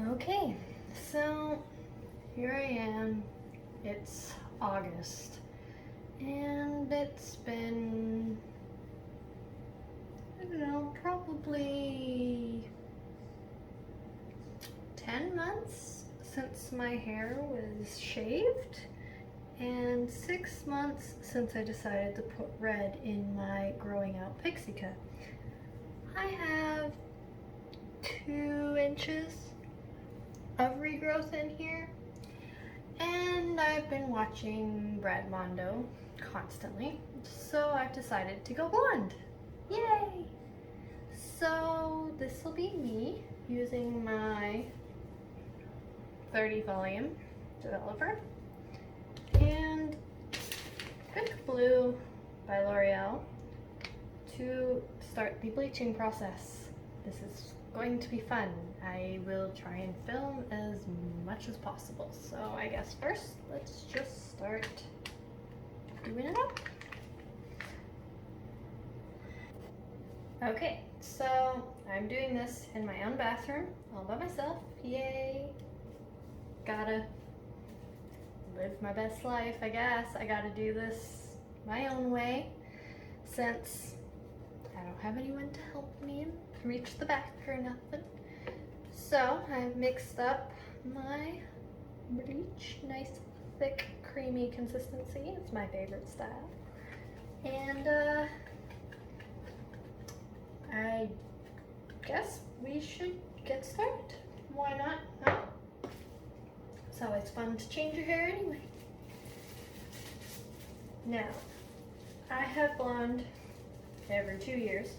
Okay, so here I am. It's August, and it's been, I don't know, probably 10 months since my hair was shaved, and 6 months since I decided to put red in my growing out pixie cut. I have 2 inches of regrowth in here, and I've been watching Brad Mondo constantly, so I've decided to go blonde. Yay! So this will be me using my 30 volume developer and Quick Blue by Loreal to start the bleaching process. This is going to be fun. I will try and film as much as possible. So I guess first, let's just start doing it up. Okay, so I'm doing this in my own bathroom, all by myself. Yay! Gotta live my best life, I guess. I gotta do this my own way since I don't have anyone to help me reach the back or nothing. So I've mixed up my bleach, nice thick creamy consistency. It's my favorite style. And I guess we should get started. Why not? Huh? It's always fun to change your hair anyway. Now, I have blonde every 2 years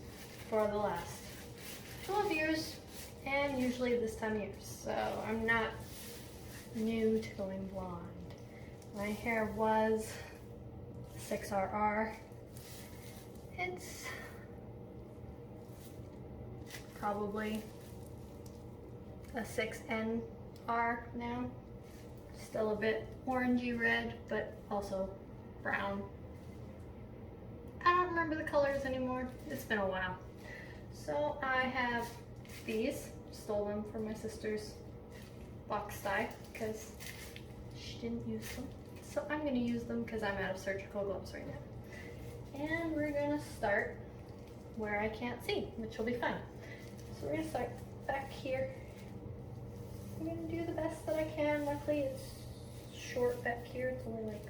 for the last 12 years, and usually this time of year, so I'm not new to going blonde. My hair was 6RR. It's probably a 6NR now. Still a bit orangey red, but also brown. I don't remember the colors anymore. It's been a while. So I have these. Stole them from my sister's box dye because she didn't use them. So I'm going to use them because I'm out of surgical gloves right now. And we're going to start where I can't see, which will be fun. So we're going to start back here. I'm going to do the best that I can. Luckily it's short back here. It's only like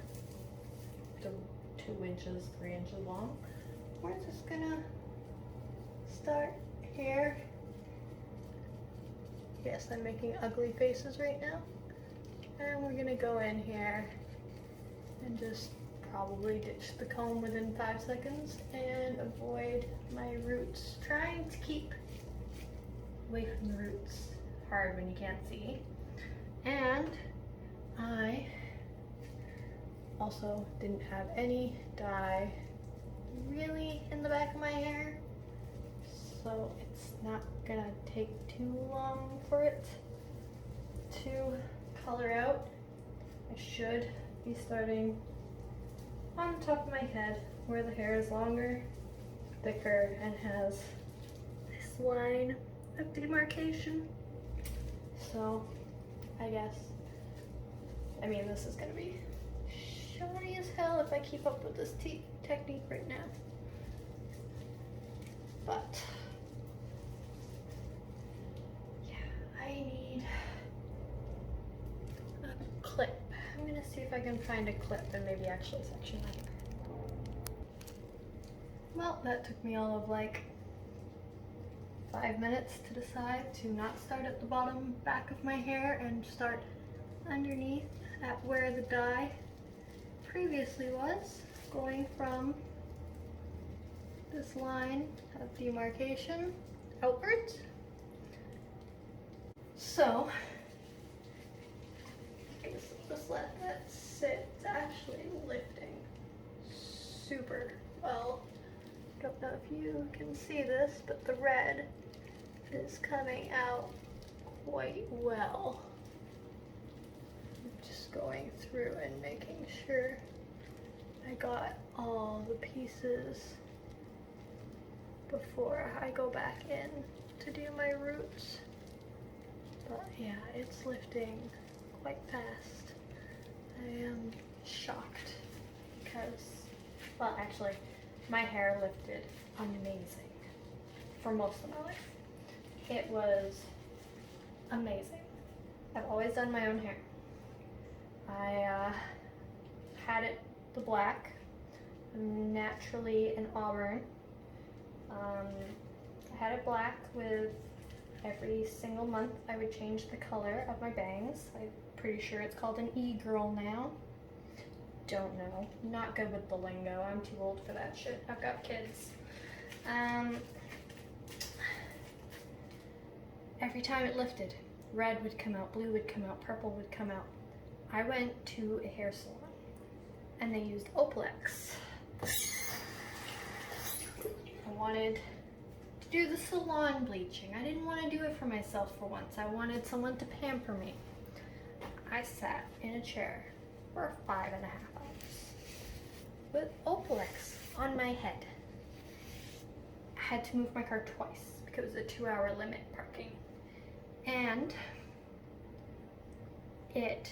2 inches, 3 inches long. We're just gonna start here. Yes, I'm making ugly faces right now. And we're gonna go in here and just probably ditch the comb within 5 seconds and avoid my roots. Trying to keep away from the roots. Hard when you can't see. And I also didn't have any dye really in the back of my hair, so it's not gonna take too long for it to color out. I should be starting on the top of my head where the hair is longer, thicker, and has this line of demarcation. So I guess, I mean, this is gonna be shoddy as hell if I keep up with this technique right now. But yeah, I need a clip. I'm gonna see if I can find a clip and maybe actually section up. Well, that took me all of like 5 minutes to decide to not start at the bottom back of my hair and start underneath at where the dye previously was, going from this line of demarcation outwards. So I guess I'll just let that sit. It's actually lifting super well. Don't know if you can see this, but the red is coming out quite well. Just going through and making sure I got all the pieces before I go back in to do my roots. But yeah, it's lifting quite fast. I am shocked because, well, actually, my hair lifted amazing for most of my life. It was amazing. I've always done my own hair. I had it the black. I'm naturally an auburn. I had it black with every single month I would change the color of my bangs. I'm pretty sure it's called an e-girl now. Don't know. Not good with the lingo. I'm too old for that shit. I've got kids. Every time it lifted, red would come out, blue would come out, purple would come out. I went to a hair salon and they used Opalex. I wanted to do the salon bleaching. I didn't want to do it for myself for once. I wanted someone to pamper me. I sat in a chair for 5.5 hours with Opalex on my head. I had to move my car twice because it was a 2-hour limit parking. And it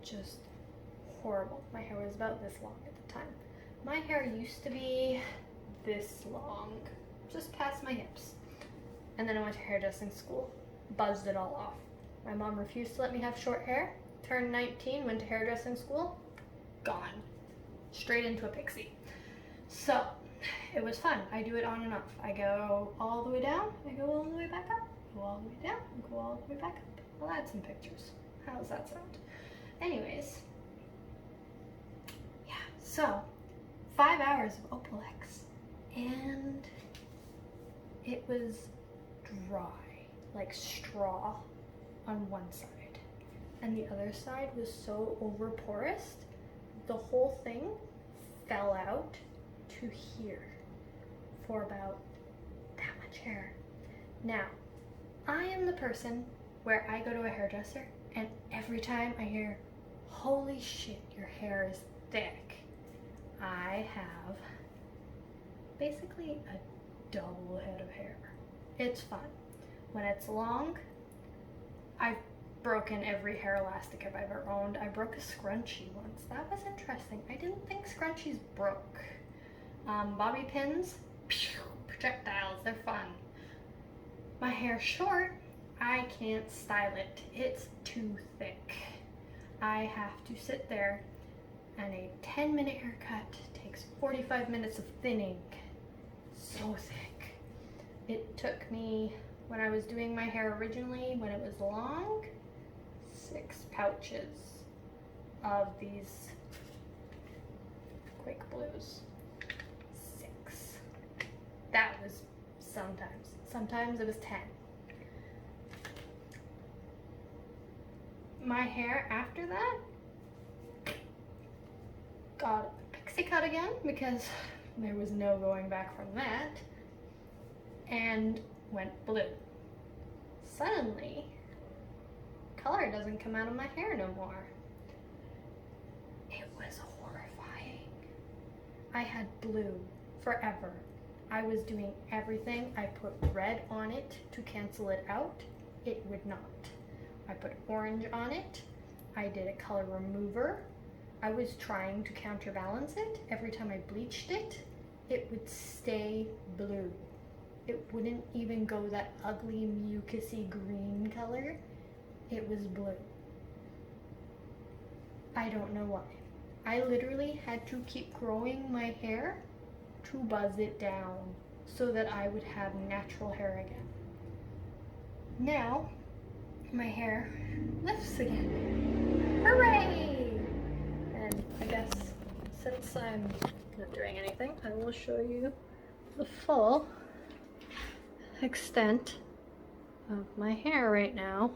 just horrible. My hair was about this long at the time. My hair used to be this long, just past my hips. And then I went to hairdressing school, buzzed it all off. My mom refused to let me have short hair. Turned 19, went to hairdressing school, gone. Straight into a pixie. So, it was fun. I do it on and off. I go all the way down, I go all the way back up, go all the way down, go all the way back up. I'll add some pictures. How does that sound? Anyways, yeah, so 5 hours of Opalex, and it was dry, like straw on one side. And the other side was so over porous, the whole thing fell out to here for about that much hair. Now, I am the person where I go to a hairdresser and every time I hear, holy shit, your hair is thick, I have basically a double head of hair. It's fun. When it's long, I've broken every hair elastic I've ever owned. I broke a scrunchie once. That was interesting. I didn't think scrunchies broke. Bobby pins, pew, projectiles, they're fun. My hair's short, I can't style it. It's too thick. I have to sit there and a 10-minute haircut takes 45 minutes of thinning. So thick. It took me, when I was doing my hair originally, when it was long, 6 pouches of these Quick Blues. 6. That was sometimes. Sometimes it was 10. My hair after that got a pixie cut again because there was no going back from that, and went blue. Suddenly, color doesn't come out of my hair no more. It was horrifying. I had blue forever. I was doing everything. I put red on it to cancel it out. It would not. I put orange on it. I did a color remover. I was trying to counterbalance it. Every time I bleached it, it would stay blue. It wouldn't even go that ugly mucusy green color. It was blue. I don't know why. I literally had to keep growing my hair to buzz it down so that I would have natural hair again. Now, my hair lifts again. Hooray! And I guess since I'm not doing anything, I will show you the full extent of my hair right now,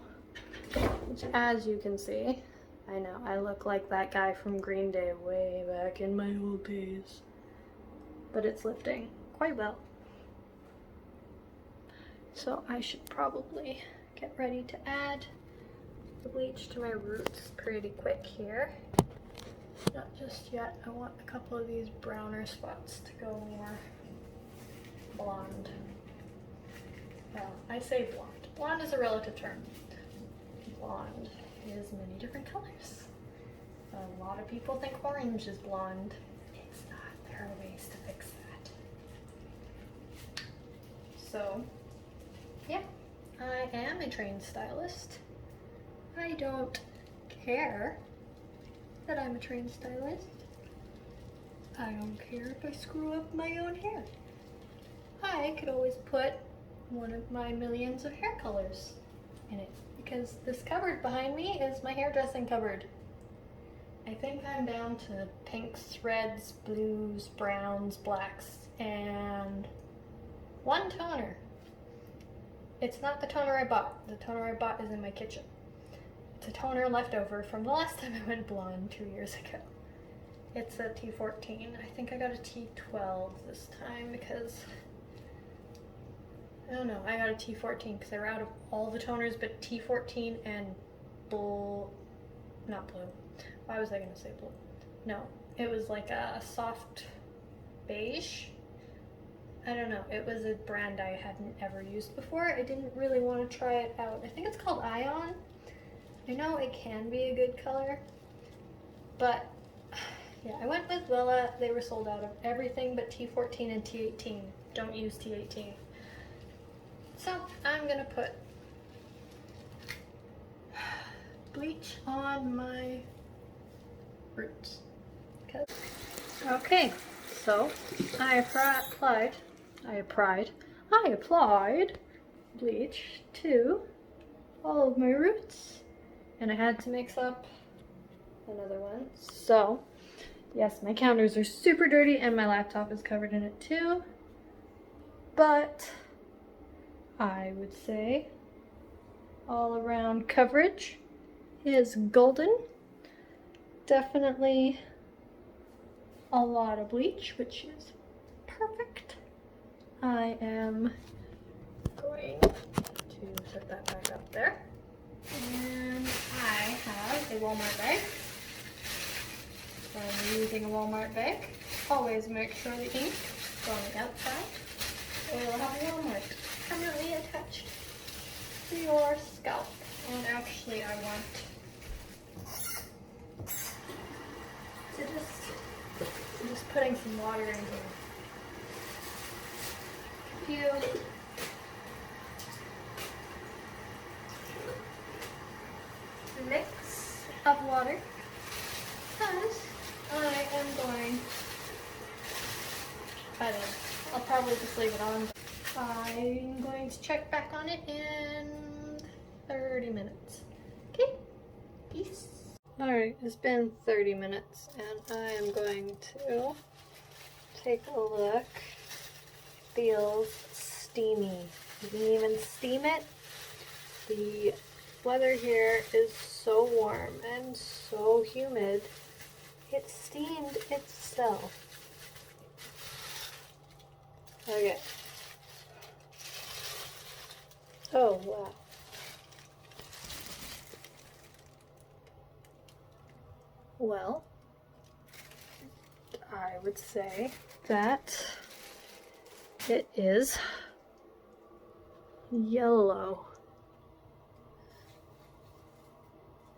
which, as you can see, I know I look like that guy from Green Day way back in my old days, but it's lifting quite well. So I should probably get ready to add the bleach to my roots pretty quick here. Not just yet. I want a couple of these browner spots to go more blonde. Well, I say blonde. Blonde is a relative term. blonde is many different colors. A lot of people think orange is blonde. It's not. There are ways to fix that. So, yeah, I am a trained stylist. I don't care that I'm a trained stylist. I don't care if I screw up my own hair. I could always put one of my millions of hair colors in it, because this cupboard behind me is my hairdressing cupboard. I think I'm down to pinks, reds, blues, browns, blacks, and one toner. It's not the toner I bought. The toner I bought is in my kitchen. It's a toner left over from the last time I went blonde 2 years ago. It's a T14. I think I got a T12 this time because, I don't know, I got a T14 because they were out of all the toners but T14 and not blue. Why was I gonna say blue? No, it was like a soft beige. I don't know, it was a brand I hadn't ever used before. I didn't really want to try it out. I think it's called Ion. I know it can be a good color, but yeah, I went with Wella. They were sold out of everything but T14 and T18. Don't use T18. So I'm gonna put bleach on my roots. Okay, so I applied bleach to all of my roots, and I had to mix up another one. So yes, my counters are super dirty and my laptop is covered in it too, but I would say all around coverage is golden. Definitely a lot of bleach, which is perfect. I am going to set that back up there. And I have a Walmart bag. So I'm using a Walmart bag. Always make sure the ink is on the outside. It will have a Walmart permanently attached to your scalp. And actually I want to just putting some water in here. A few mix of water, because I am going, I don't know, I'll probably just leave it on. I'm going to check back on it in 30 minutes. Okay, peace. Alright, it's been 30 minutes and I am going to take a look. Feels steamy. You can even steam it. The weather here is so warm and so humid. It steamed itself. Okay. Oh, wow. Well, I would say that it is yellow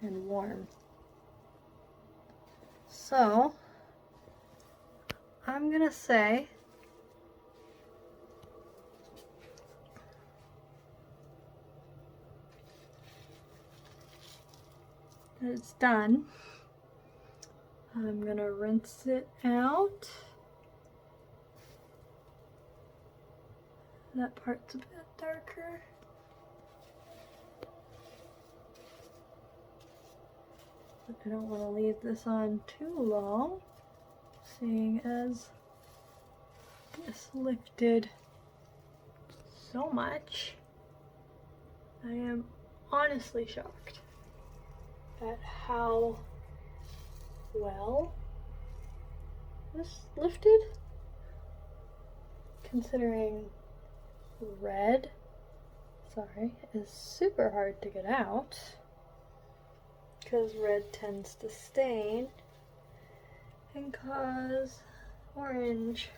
and warm. So, I'm gonna say that it's done. I'm gonna rinse it out. That part's a bit darker. But I don't want to leave this on too long, seeing as this lifted so much. I am honestly shocked at how well this lifted, considering red, is super hard to get out because red tends to stain and cause orange.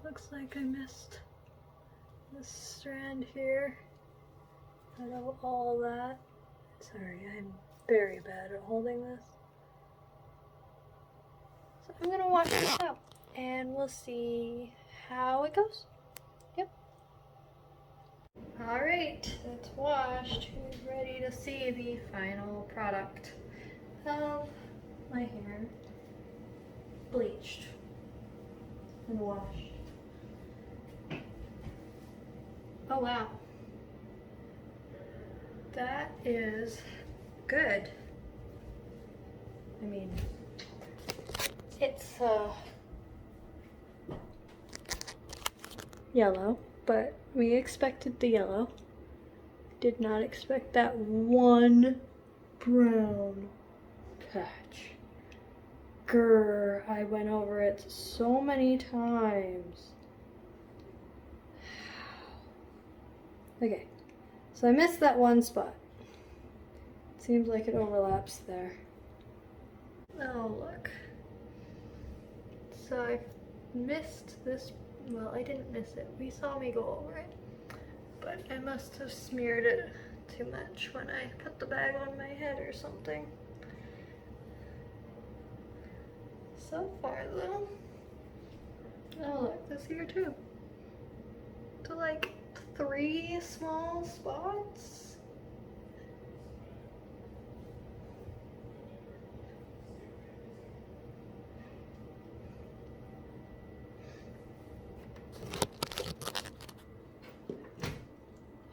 Looks like I missed this strand here. Out of all that. Sorry, I'm very bad at holding this. So I'm gonna wash this out and we'll see how it goes. Yep. Alright, it's washed. Who's ready to see the final product of my hair? Bleached and washed. Oh wow. That is good. I mean, it's yellow, but we expected the yellow. Did not expect that one brown patch. Grr, I went over it so many times. Okay, so I missed that one spot. Seems like it overlaps there. Oh, look. So I missed this. Well, I didn't miss it. We saw me go over it. But I must have smeared it too much when I put the bag on my head or something. So far, though. Oh, look, this here too. To like 3 small spots.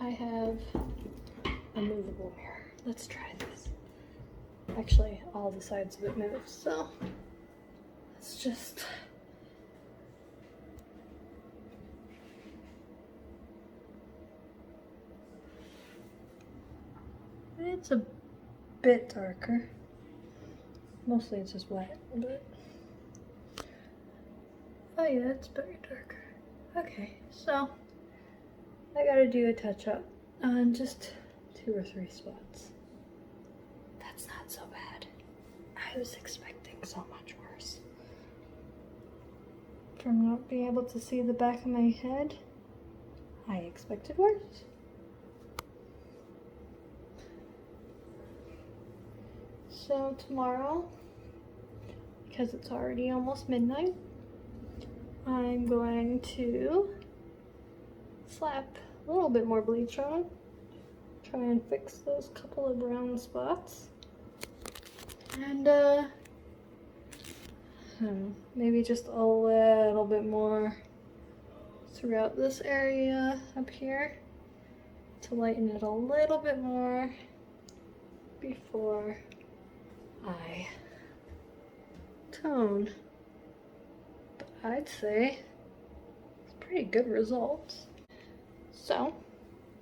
I have a movable mirror. Let's try this. Actually, all the sides of it move, so let's just... It's a bit darker. Mostly it's just wet, but... Oh yeah, it's very darker. Okay, so I gotta do a touch-up on just 2 or 3 spots. That's not so bad. I was expecting so much worse. From not being able to see the back of my head, I expected worse. So tomorrow, because it's already almost midnight, I'm going to slap a little bit more bleach on, try and fix those couple of brown spots, and maybe just a little bit more throughout this area up here to lighten it a little bit more before I tone. But I'd say it's pretty good results. So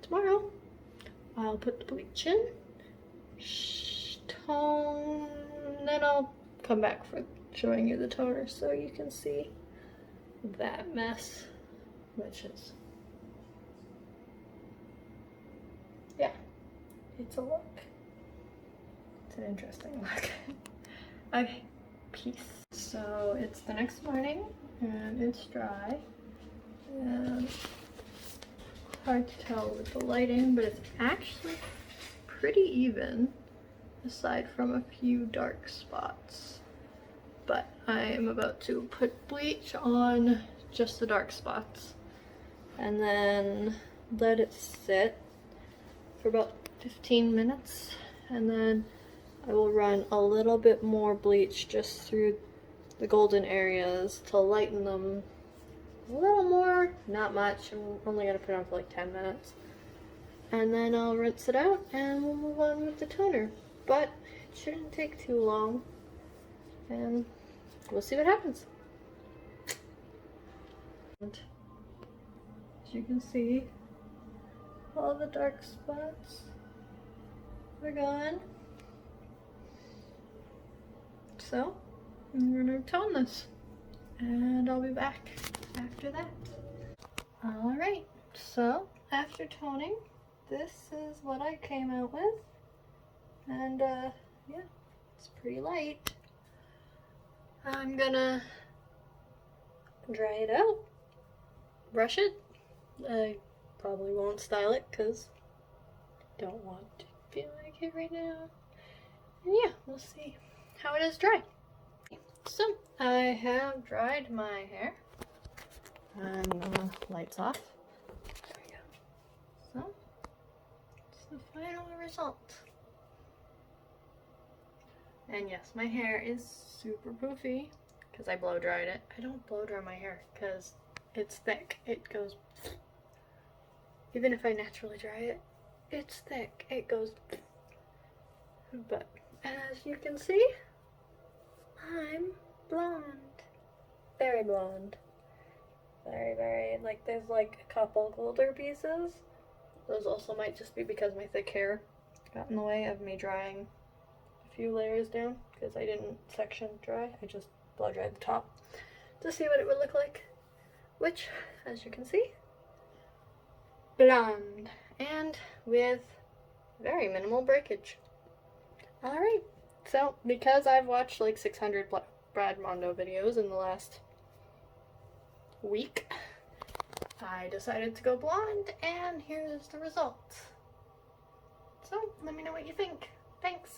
tomorrow I'll put the bleach in, tone, then I'll come back for showing you the toner so you can see that mess, which is, yeah, it's a look. It's an interesting look. Okay, peace. So it's the next morning and it's dry. And hard to tell with the lighting, but it's actually pretty even aside from a few dark spots. But I am about to put bleach on just the dark spots and then let it sit for about 15 minutes, and then I will run a little bit more bleach just through the golden areas to lighten them a little more, not much. I'm only gonna put it on for like 10 minutes. And then I'll rinse it out and we'll move on with the toner. But it shouldn't take too long. And we'll see what happens. And as you can see, all the dark spots are gone. So I'm gonna tone this and I'll be back after that. Alright, so after toning, this is what I came out with. And yeah, it's pretty light. I'm gonna dry it out, brush it. I probably won't style it because I don't want to feel like it right now. And yeah, we'll see how it is dry. So, I have dried my hair. And lights off. There we go. So, it's the final result. And yes, my hair is super poofy because I blow dried it. I don't blow dry my hair because it's thick. It goes, even if I naturally dry it, it's thick. It goes, but as you can see, I'm blonde. Very blonde. Very, like there's like a couple golder pieces. Those also might just be because my thick hair got in the way of me drying a few layers down because I didn't section dry. I just blow dried the top to see what it would look like, which, as you can see, blonde and with very minimal breakage. Alright, so because I've watched like 600 Brad Mondo videos in the last week, I decided to go blonde, and here's the result. So let me know what you think. Thanks.